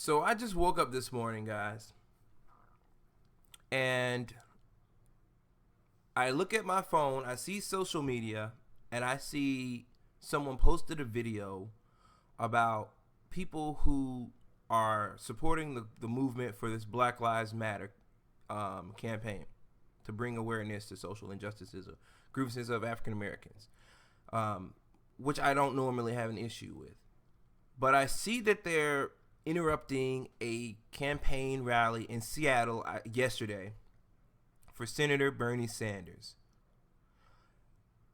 So I just woke up this morning, guys, and I look at my phone, I see social media, and I see someone posted a video about people who are supporting the movement for this Black Lives Matter campaign to bring awareness to social injustices or grievances of African Americans, which I don't normally have an issue with. But I see that they're interrupting a campaign rally in Seattle yesterday for Senator Bernie Sanders.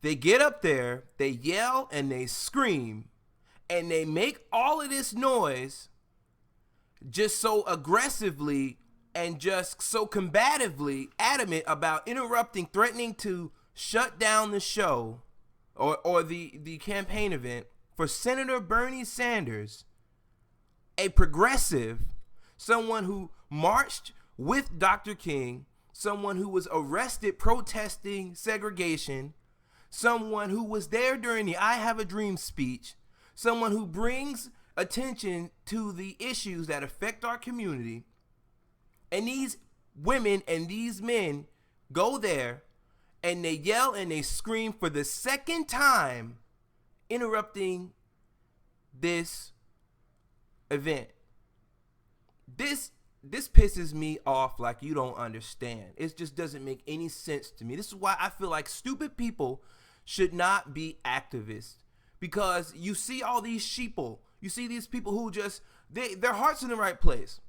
They get up there, they yell and they scream, and they make all of this noise just so aggressively and just so combatively adamant about interrupting, threatening to shut down the show or the campaign event for Senator Bernie Sanders, a progressive, someone who marched with Dr. King, someone who was arrested protesting segregation, someone who was there during the I Have a Dream speech, someone who brings attention to the issues that affect our community. And these women and these men go there and they yell and they scream for the second time, interrupting this event. This pisses me off like you don't understand. It just doesn't make any sense to me. This is why I feel like stupid people should not be activists, because you see all these sheeple. You see these people who just their heart's in the right place.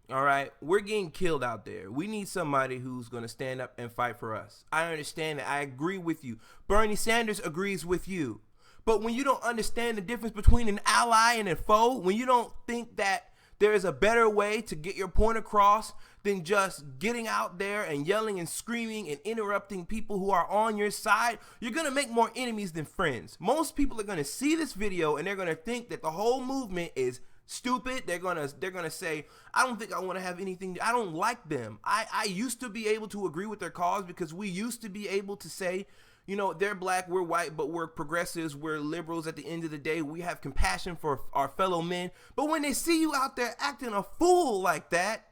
All right, we're getting killed out there. We need somebody who's going to stand up and fight for us. I understand that. I agree with you. Bernie Sanders agrees with you. But when you don't understand the difference between an ally and a foe, when you don't think that there is a better way to get your point across than just getting out there and yelling and screaming and interrupting people who are on your side, you're going to make more enemies than friends. Most people are going to see this video and they're going to think that the whole movement is stupid. They're gonna say, I don't think I want to have anything. I don't like them. I used to be able to agree with their cause because we used to be able to say, you know, they're black, we're white, but we're progressives, we're liberals. At the end of the day, we have compassion for our fellow men. But when they see you out there acting a fool like that,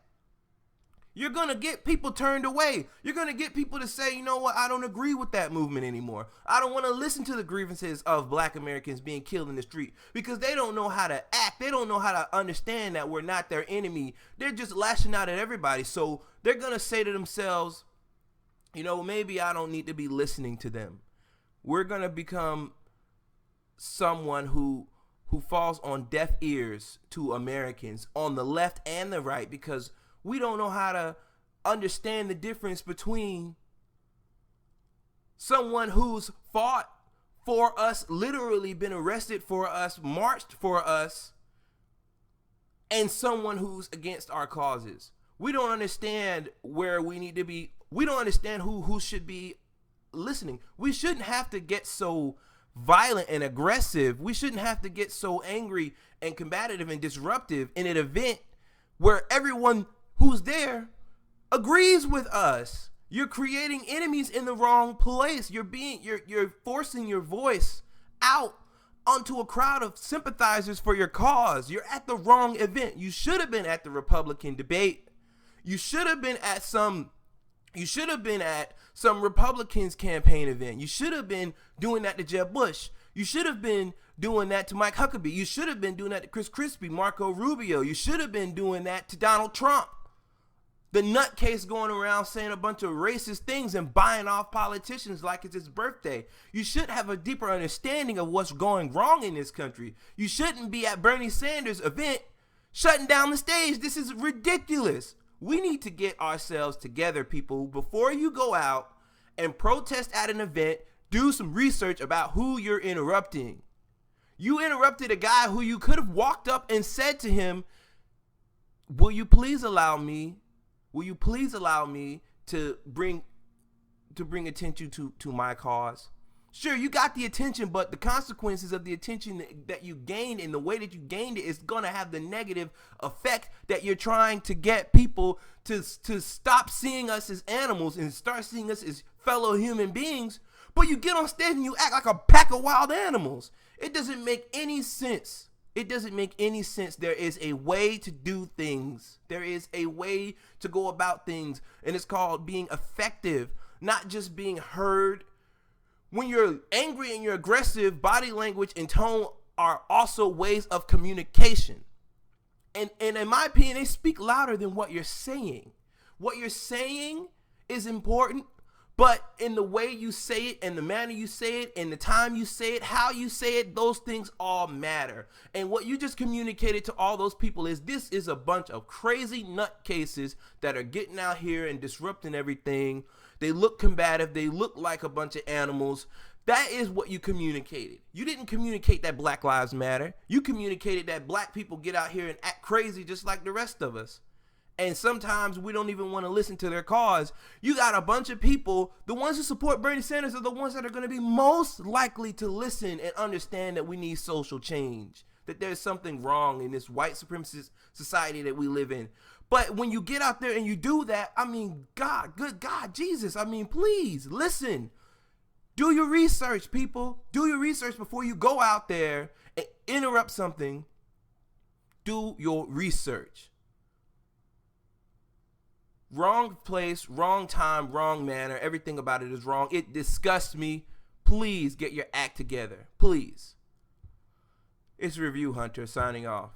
you're going to get people turned away. You're going to get people to say, you know what, I don't agree with that movement anymore. I don't want to listen to the grievances of black Americans being killed in the street, because they don't know how to act. They don't know how to understand that we're not their enemy. They're just lashing out at everybody. So they're going to say to themselves, you know, maybe I don't need to be listening to them. We're going to become someone who falls on deaf ears to Americans on the left and the right, because we don't know how to understand the difference between someone who's fought for us, literally been arrested for us, marched for us, and someone who's against our causes. We don't understand where we need to be. We don't understand who should be listening. We shouldn't have to get so violent and aggressive. We shouldn't have to get so angry and combative and disruptive in an event where everyone who's there agrees with us. You're creating enemies in the wrong place. You're forcing your voice out onto a crowd of sympathizers for your cause. You're at the wrong event. You should have been at the Republican debate. You should have been at some Republicans campaign event. You should have been doing that to Jeb Bush. You should have been doing that to Mike Huckabee. You should have been doing that to Chris Christie, Marco Rubio. You should have been doing that to Donald Trump, the nutcase going around saying a bunch of racist things and buying off politicians like it's his birthday. You should have a deeper understanding of what's going wrong in this country. You shouldn't be at Bernie Sanders' event shutting down the stage. This is ridiculous. We need to get ourselves together, people. Before you go out and protest at an event, do some research about who you're interrupting. You interrupted a guy who you could have walked up and said to him, will you please allow me to bring attention to my cause? Sure, you got the attention, but the consequences of the attention that you gained and the way that you gained it is going to have the negative effect that you're trying to get people to stop seeing us as animals and start seeing us as fellow human beings. But you get on stage and you act like a pack of wild animals. It doesn't make any sense. It doesn't make any sense. There is a way to do things. There is a way to go about things, and it's called being effective, not just being heard. When you're angry and you're aggressive, body language and tone are also ways of communication. And in my opinion, they speak louder than what you're saying. What you're saying is important, but in the way you say it, and the manner you say it, and the time you say it, how you say it, those things all matter. And what you just communicated to all those people is this is a bunch of crazy nutcases that are getting out here and disrupting everything. They look combative. They look like a bunch of animals. That is what you communicated. You didn't communicate that Black Lives Matter. You communicated that black people get out here and act crazy just like the rest of us. And sometimes we don't even want to listen to their cause. You got a bunch of people, the ones who support Bernie Sanders are the ones that are going to be most likely to listen and understand that we need social change, that there's something wrong in this white supremacist society that we live in. But when you get out there and you do that, I mean, God, good God, Jesus, I mean, please listen. Do your research, people. Do your research before you go out there and interrupt something. Do your research. Wrong place, wrong time, wrong manner. Everything about it is wrong. It disgusts me. Please get your act together. Please. It's Review Hunter signing off.